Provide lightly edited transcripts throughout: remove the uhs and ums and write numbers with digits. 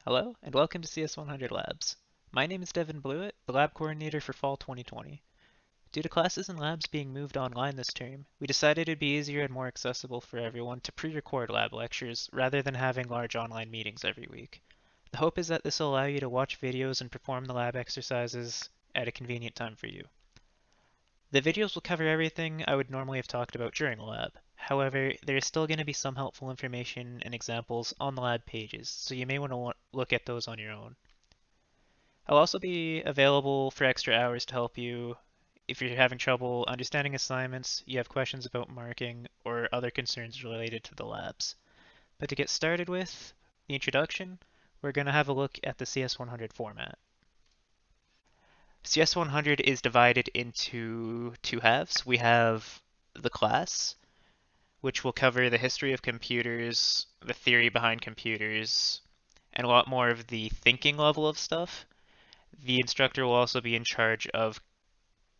Hello, and welcome to CS100 Labs. My name is Devin Blewett, the lab coordinator for Fall 2020. Due to classes and labs being moved online this term, we decided it'd be easier and more accessible for everyone to pre-record lab lectures rather than having large online meetings every week. The hope is that this will allow you to watch videos and perform the lab exercises at a convenient time for you. The videos will cover everything I would normally have talked about during a lab. However, there is still going to be some helpful information and examples on the lab pages, so you may want to look at those on your own. I'll also be available for extra hours to help you if you're having trouble understanding assignments, you have questions about marking, or other concerns related to the labs. But to get started with the introduction, we're going to have a look at the CS100 format. CS100 is divided into two halves. We have the class, which will cover the history of computers, the theory behind computers, and a lot more of the thinking level of stuff. The instructor will also be in charge of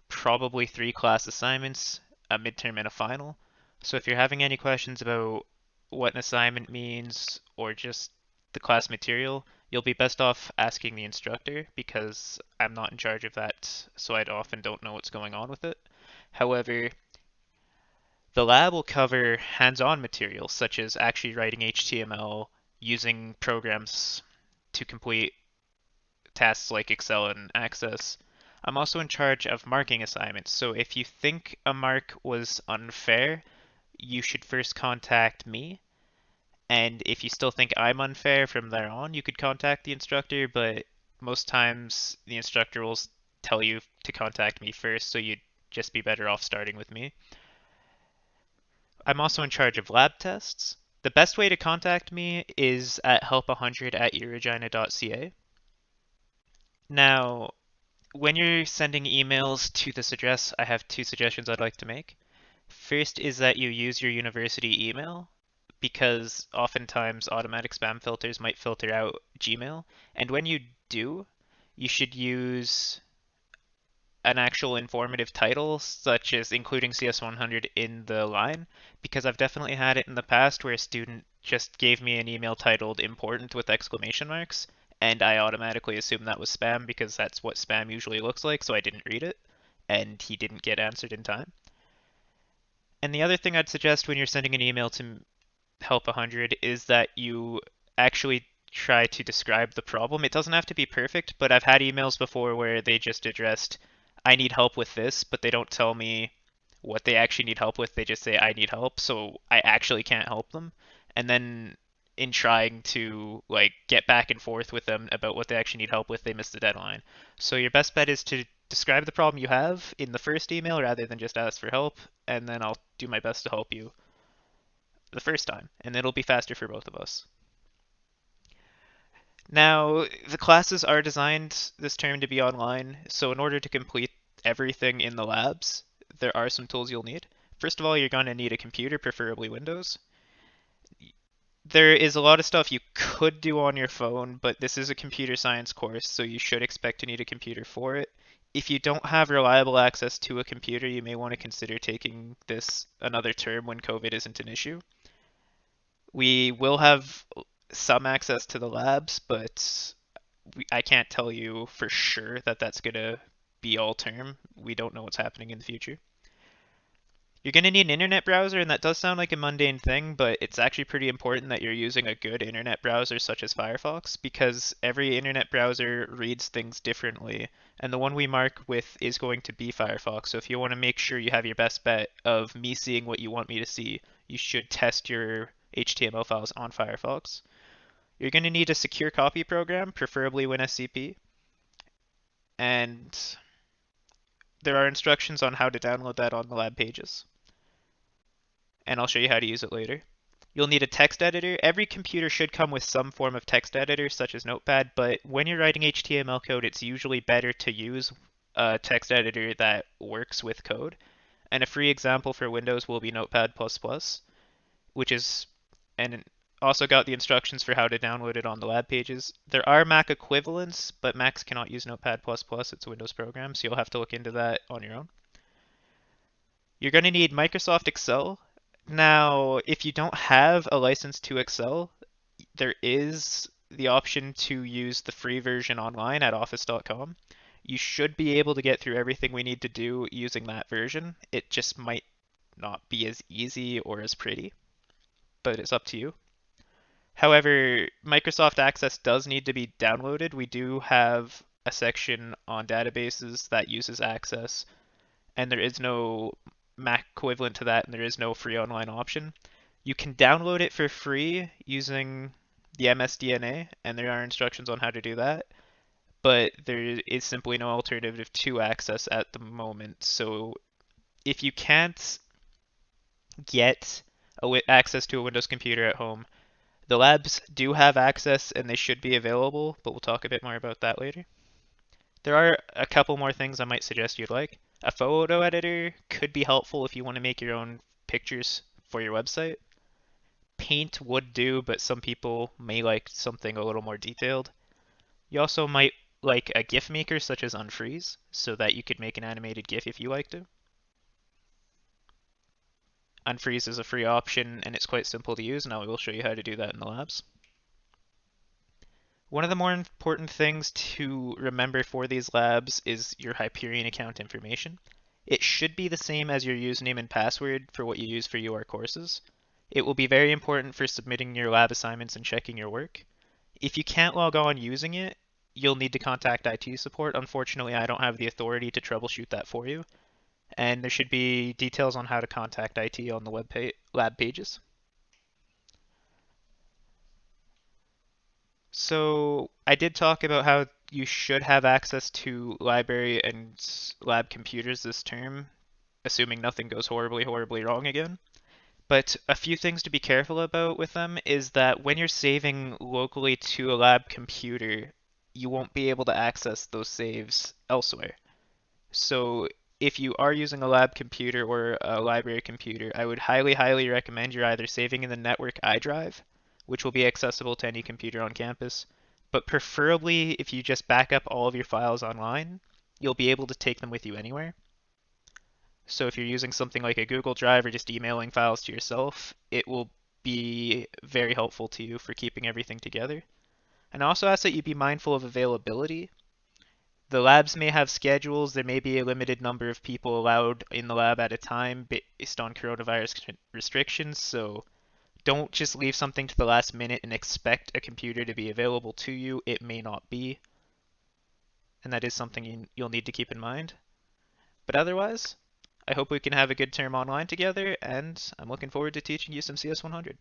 probably 3 class assignments, a midterm, and a final. So if you're having any questions about what an assignment means or just the class material, you'll be best off asking the instructor because I'm not in charge of that, so I often don't know what's going on with it. However, the lab will cover hands-on materials such as actually writing HTML, using programs to complete tasks like Excel and Access. I'm also in charge of marking assignments, so if you think a mark was unfair, you should first contact me. And if you still think I'm unfair from there on, you could contact the instructor, but most times the instructor will tell you to contact me first, so you'd just be better off starting with me. I'm also in charge of lab tests. The best way to contact me is at help100@eurogina.ca. Now, when you're sending emails to this address, I have 2 suggestions I'd like to make. First is that you use your university email because oftentimes automatic spam filters might filter out Gmail. And when you do, you should use an actual informative title, such as including CS100 in the line, because I've definitely had it in the past where a student just gave me an email titled important with exclamation marks, and I automatically assumed that was spam because that's what spam usually looks like, so I didn't read it, and he didn't get answered in time. And the other thing I'd suggest when you're sending an email to Help 100 is that you actually try to describe the problem. It doesn't have to be perfect, but I've had emails before where they just addressed, I need help with this, but they don't tell me what they actually need help with. They just say, I need help, so I actually can't help them. And then in trying to get back and forth with them about what they actually need help with, they miss the deadline. So your best bet is to describe the problem you have in the first email rather than just ask for help, and then I'll do my best to help you the first time, and it'll be faster for both of us. Now, the classes are designed this term to be online, so in order to complete everything in the labs, there are some tools you'll need. First of all, you're going to need a computer, preferably Windows. There is a lot of stuff you could do on your phone, but this is a computer science course, so you should expect to need a computer for it. If you don't have reliable access to a computer, you may want to consider taking this another term when COVID isn't an issue. We will have some access to the labs, but I can't tell you for sure that that's going to be all term. We don't know what's happening in the future. You're going to need an internet browser, and that does sound like a mundane thing, but it's actually pretty important that you're using a good internet browser such as Firefox, because every internet browser reads things differently, and the one we mark with is going to be Firefox. So if you want to make sure you have your best bet of me seeing what you want me to see, you should test your HTML files on Firefox. You're going to need a secure copy program, preferably WinSCP, and there are instructions on how to download that on the lab pages, and I'll show you how to use it later. You'll need a text editor. Every computer should come with some form of text editor, such as Notepad, but when you're writing HTML code, it's usually better to use a text editor that works with code. And a free example for Windows will be Notepad++, which is and also got the instructions for how to download it on the lab pages. There are Mac equivalents, but Macs cannot use Notepad++. It's a Windows program, so you'll have to look into that on your own. You're going to need Microsoft Excel. Now, if you don't have a license to Excel, there is the option to use the free version online at office.com. You should be able to get through everything we need to do using that version. It just might not be as easy or as pretty, but it's up to you. However, Microsoft Access does need to be downloaded. We do have a section on databases that uses Access, and there is no Mac equivalent to that, and there is no free online option. You can download it for free using the MSDNA, and there are instructions on how to do that, but there is simply no alternative to Access at the moment. So if you can't get access to a Windows computer at home, the labs do have access and they should be available, but we'll talk a bit more about that later. There are a couple more things I might suggest you'd like. A photo editor could be helpful if you want to make your own pictures for your website. Paint would do, but some people may like something a little more detailed. You also might like a GIF maker such as Unfreeze, so that you could make an animated GIF if you like to. Unfreeze is a free option and it's quite simple to use, and I will show you how to do that in the labs. One of the more important things to remember for these labs is your Hyperion account information. It should be the same as your username and password for what you use for your courses. It will be very important for submitting your lab assignments and checking your work. If you can't log on using it, you'll need to contact IT support. Unfortunately, I don't have the authority to troubleshoot that for you, and there should be details on how to contact IT on the lab pages. So I did talk about how you should have access to library and lab computers this term, assuming nothing goes horribly, horribly wrong again. But a few things to be careful about with them is that when you're saving locally to a lab computer, you won't be able to access those saves elsewhere. So if you are using a lab computer or a library computer, I would highly, highly recommend you're either saving in the network iDrive, which will be accessible to any computer on campus, but preferably if you just back up all of your files online, you'll be able to take them with you anywhere. So if you're using something like a Google Drive or just emailing files to yourself, it will be very helpful to you for keeping everything together. And I also ask that you be mindful of availability. The labs may have schedules. There may be a limited number of people allowed in the lab at a time based on coronavirus restrictions, so don't just leave something to the last minute and expect a computer to be available to you. It may not be, and that is something you'll need to keep in mind. But otherwise, I hope we can have a good term online together, and I'm looking forward to teaching you some CS100.